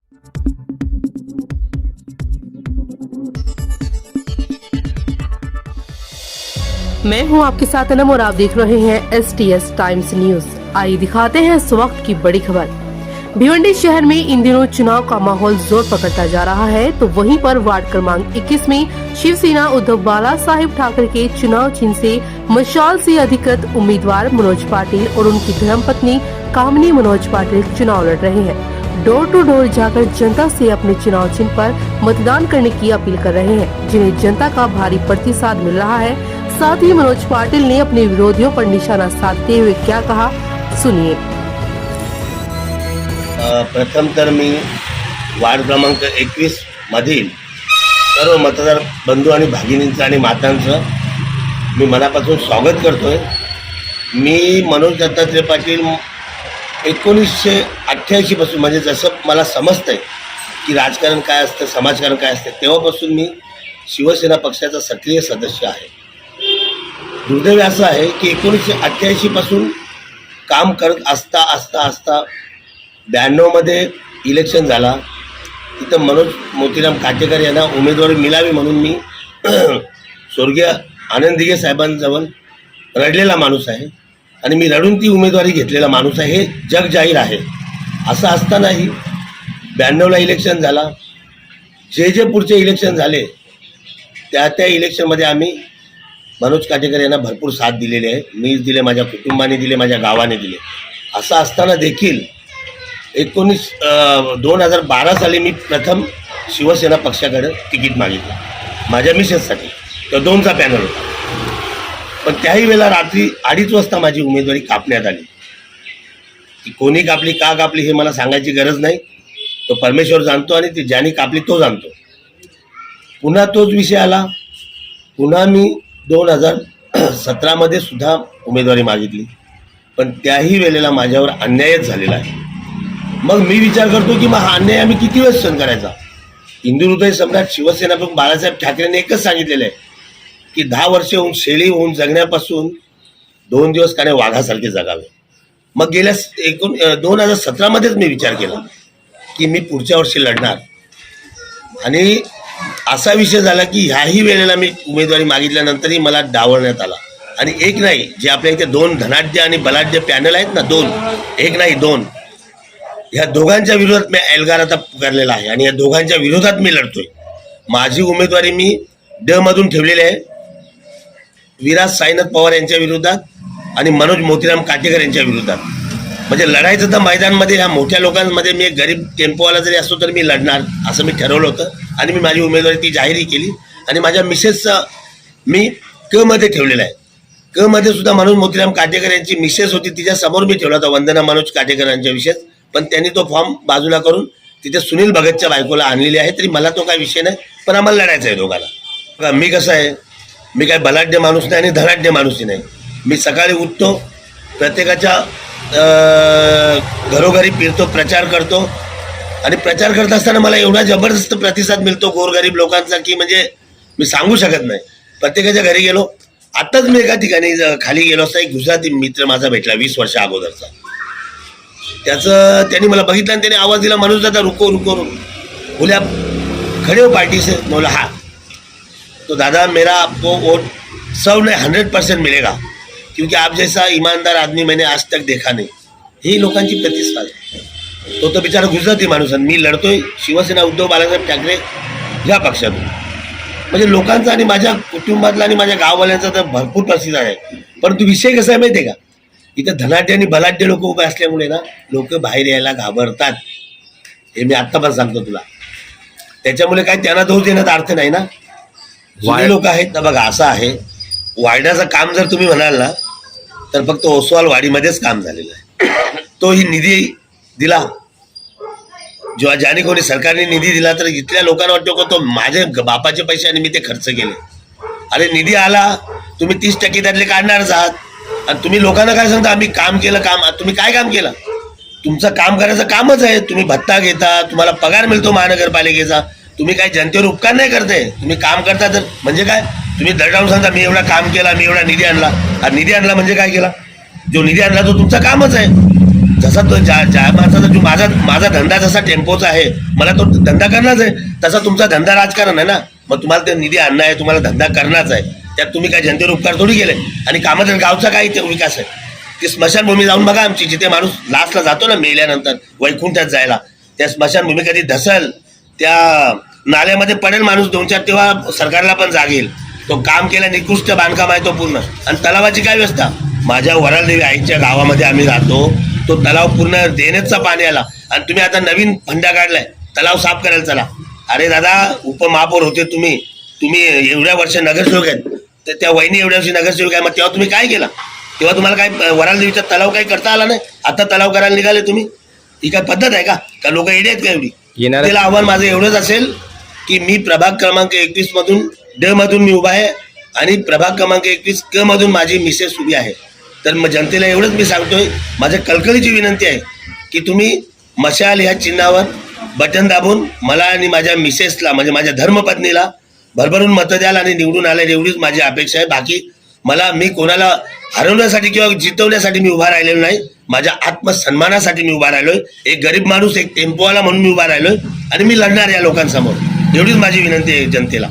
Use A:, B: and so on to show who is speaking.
A: मैं हूं आपके साथ अनम और आप देख रहे हैं STS टाइम्स न्यूज। आइए दिखाते हैं इस वक्त की बड़ी खबर। भिवंडी शहर में इन दिनों चुनाव का माहौल जोर पकड़ता जा रहा है, तो वहीं पर वार्ड क्रमांक 21 में शिवसेना उद्धव बाला साहिब ठाकरे के चुनाव चिन्ह से मशाल से अधिकृत उम्मीदवार मनोज पाटिल और उनकी धर्मपत्नी कामिनी मनोज पाटिल चुनाव लड़ रहे हैं। डोर टू डोर जाकर जनता से अपने चुनाव चिन्ह पर मतदान करने की अपील कर रहे हैं, जिन्हें जनता का भारी प्रतिसाद मिल रहा है। साथ ही मनोज पाटिल ने अपने विरोधियों पर निशाना साधते हुए क्या कहा, सुनिए।
B: प्रथम तर मी वार्ड क्रमांक 21 मधील सर्व मतदार बंधू आणि भगिनींचं आणि मातांचं मी मनापासून स्वागत करतोय। मी मनोज दत्तात्रय पाटील 1988 पासून, म्हणजे जसं मला समजतंय की राजकारण काय असतं, समाजकारण काय असतं, तेव्हापासून मी शिवसेना पक्षाचा सक्रिय सदस्य आहे। दुर्दैव असं आहे की 1988 पासून काम करत असता 92 मध्ये इलेक्शन झाला। तिथं मनोज मोतीराम काटेकर यांना उमेदवारी मिळावी म्हणून मी स्वर्गीय आनंद दिघे साहेबांजवळ रडलेला माणूस आहे आणि मी रडून ती उमेदवारी घेतलेला माणूस आहे, हे जग जाहीर आहे। असं असतानाही 92ला इलेक्शन झाला, जे पुढचे इलेक्शन झाले त्या इलेक्शनमध्ये आम्ही मनोज काटेकर यांना भरपूर साथ दिलेली आहे। मीच दिले, माझ्या कुटुंबाने दिले, माझ्या गावाने दिले। असं असताना देखील 2012 साली मी प्रथम शिवसेना पक्षाकडे तिकीट मागितलं माझ्या मिसेससाठी। तर 2चा पॅनल होता, पण त्याही वेळेला रात्री 2:30 वाजता माझी उमेदवारी कापण्यात आली। ती कोणी कापली, का कापली हे मला सांगायची गरज नाही, तो परमेश्वर जाणतो आणि ती ज्याने कापली तो जाणतो। पुन्हा तोच विषय आला, पुन्हा मी 2017 मध्ये सुद्धा उमेदवारी मागितली, पण त्याही वेळेला माझ्यावर अन्यायच झालेला आहे। मग मी विचार करतो की मग हा अन्याय आम्ही किती वेळ सहन करायचा। हिंदू हृदय सम्राट शिवसेना प्रमुख बाळासाहेब ठाकरेंनी एकच सांगितलेलं आहे की 10 वर्षे होऊन शेळी होऊन जगण्यापासून 2 दिवस काने वाघासारखे जगावे। मग गेल्या 2017 मध्येच मी विचार केला की मी पुढच्या वर्षी लढणार, आणि असा विषय झाला की ह्याही वेळेला मी उमेदवारी मागितल्यानंतरही मला डावलण्यात आला। आणि एक नाही, जे आपल्या इथे 2 धनाढ्य आणि बलाढ्य पॅनल आहेत ना, 2, एक नाही 2, ह्या दोघांच्या विरोधात मी एल्गार आता पुकारलेला आहे आणि या दोघांच्या विरोधात मी लढतोय। माझी उमेदवारी मी ड मधून ठेवलेली आहे, विराज साईनाथ पवार यांच्या विरोधात आणि मनोज मोतीराम काटेकर यांच्या विरोधात। म्हणजे लढायचं तर मैदानमध्ये ह्या मोठ्या लोकांमध्ये, मी एक गरीब टेम्पोवाला जरी असतो तर मी लढणार असं मी ठरवलं होतं आणि मी माझी उमेदवारी ती जाहीरही केली। आणि माझ्या मिसेसचं मी क मध्ये ठेवलेलं आहे। क मध्ये सुद्धा मनोज मोतीराम काटेकर यांची मिसेस होती, तिच्यासमोर मी ठेवला होता वंदना मनोज काटेकर यांच्या विषय, पण त्यांनी तो फॉर्म बाजूला करून तिथे सुनील भगतच्या बायकोला आणलेली आहे। तरी मला तो काय विषय नाही, पण आम्हाला लढायचं आहे दोघांना। मी कसं आहे, मी काय बलाढ्य माणूस नाही आणि धनाढ्य माणूसही नाही। मी सकाळी उठतो, प्रत्येकाच्या घरोघरी फिरतो, प्रचार करतो, आणि प्रचार करत असताना मला एवढा जबरदस्त प्रतिसाद मिळतो गोरगरीब लोकांचा की म्हणजे मी सांगू शकत नाही। प्रत्येकाच्या घरी गेलो, आत्ताच मी एका ठिकाणी खाली गेलो असता, एक गुजराती मित्र माझा भेटला 20 वर्ष अगोदरचा। त्यांनी मला बघितलं आणि त्याने आवाज दिला, मनोज दादा रुको रुको रुको, बोले आप खड़े हो पार्टी से? बोला हाँ। तो दादा मेरा आपको वोट 100 नहीं 100% मिलेगा, क्योंकि आप जैसा ईमानदार आदमी मैंने आज तक देखा नहीं। ही लोकांची प्रतिसाद आहे। तो बिचारा गुजराती माणूस आहे, मी लढतोय शिवसेना उद्धव बाळासाहेब ठाकरे या पक्षातून। म्हणजे लोकांचा आणि माझ्या कुटुंबातला आणि माझ्या गाववाल्यांचा तर भरपूर प्रतिसाद आहे। परंतु विषय कसा आहे माहिती आहे का, इथं धनाढ्य आणि बलाढ्य लोक उभे असल्यामुळे ना लोक बाहेर यायला घाबरतात, हे मी आत्ता पण सांगतो तुला। त्याच्यामुळे काय त्यांना दोष देण्यात अर्थ नाही ना। जुने लोक आहेत ना, बघा असं आहे, वाढण्याचं काम जर तुम्ही म्हणाल ना तर फक्त ओसवाल वाडीमध्येच काम झालेलं आहे। तोही निधी दिला, जेव्हा ज्याने कोणी सरकारने निधी दिला तर इथल्या लोकांना वाटतं की तो माझे बापाचे पैशाने मी ते खर्च केले। अरे निधी आला, तुम्ही 30% त्यातले काढणारच आहात, आणि तुम्ही लोकांना काय सांगता आम्ही काम केलं। तुम्ही काय काम केलं? तुमचं काम करायचं कामच आहे, तुम्ही भत्ता घेता, तुम्हाला पगार मिळतो महानगरपालिकेचा, तुम्ही काय जनतेवर उपकार नाही करताय, तुम्ही काम करता। तर म्हणजे काय, तुम्ही दरडावून सांगता मी एवढा काम केला, मी एवढा निधी आणला। निधी आणला म्हणजे काय केला? जो निधी आणला तो तुमचं कामच आहे। जसा तो ज्या माणसाचा जो माझा धंदा जसा टेम्पोचा आहे, मला तो धंदा करणारच आहे, तसा तुमचा धंदा राजकारण आहे ना. मग तुम्हाला ते निधी आणणं आहे, तुम्हाला धंदा करणारच आहे. त्यात तुम्ही काय जनतेवर उपकार थोडी केले. आणि कामाचा गावचा काही ते विकास आहे. ती स्मशानभूमी जाऊन बघा आमची, जिथे माणूस लास्टला जातो ना मेल्यानंतर वैकुंठात जायला, त्या स्मशानभूमी कधी धसल, त्या नाल्यामध्ये पडेल माणूस 2-4, तेव्हा सरकारला पण जागेल. तो काम केला, निकृष्ट बांधकाम आहे तो पूर्ण. आणि तलावाची काय व्यवस्था, माझ्या वरालदेवी आईच्या गावामध्ये आम्ही राहतो, तो तलाव पूर्ण देण्याचा पाणी आला. आणि तुम्ही आता नवीन फंडा काढलाय तलाव साफ करायला. चला, अरे दादा, उपमहापौर होते तुम्ही एवढ्या वर्ष नगरसेवक आहेत, तर त्या वहिनी एवढ्या वर्षी नगरसेवक आहे, मग तेव्हा तुम्ही काय केला? तेव्हा तुम्हाला काय वरालदेवीचा तलाव काही करता आला नाही, आता तलाव करायला निघाले तुम्ही? ही काय पद्धत आहे का लोक येडे आहेत का एवढी? त्याला आव्हान माझं एवढंच असेल की मी प्रभाग क्रमांक 21 मधून ड मधून मी उभा आहे आणि प्रभाग क्रमांक 21 क मधून माझी मिसेस उभी आहे. तर मग जनतेला एवढंच मी सांगतोय, माझ्या कळकळीची विनंती आहे की तुम्ही मशाल ह्या चिन्हावर बटन दाबून मला आणि माझ्या मिसेसला, म्हणजे माझ्या धर्मपत्नीला भरभरून मतं द्याल आणि निवडून आले, एवढीच माझी अपेक्षा आहे. बाकी मी कोणाला हरवण्यासाठी किंवा जितवण्यासाठी मी उभा राहिलेलो नाही. माझ्या आत्मसन्मानासाठी मी उभा राहिलोय. एक गरीब माणूस, एक टेम्पोवाला म्हणून मी उभा राहिलोय आणि मी लढणार या लोकांसमोर. एवढीच माझी विनंती आहे जनतेला.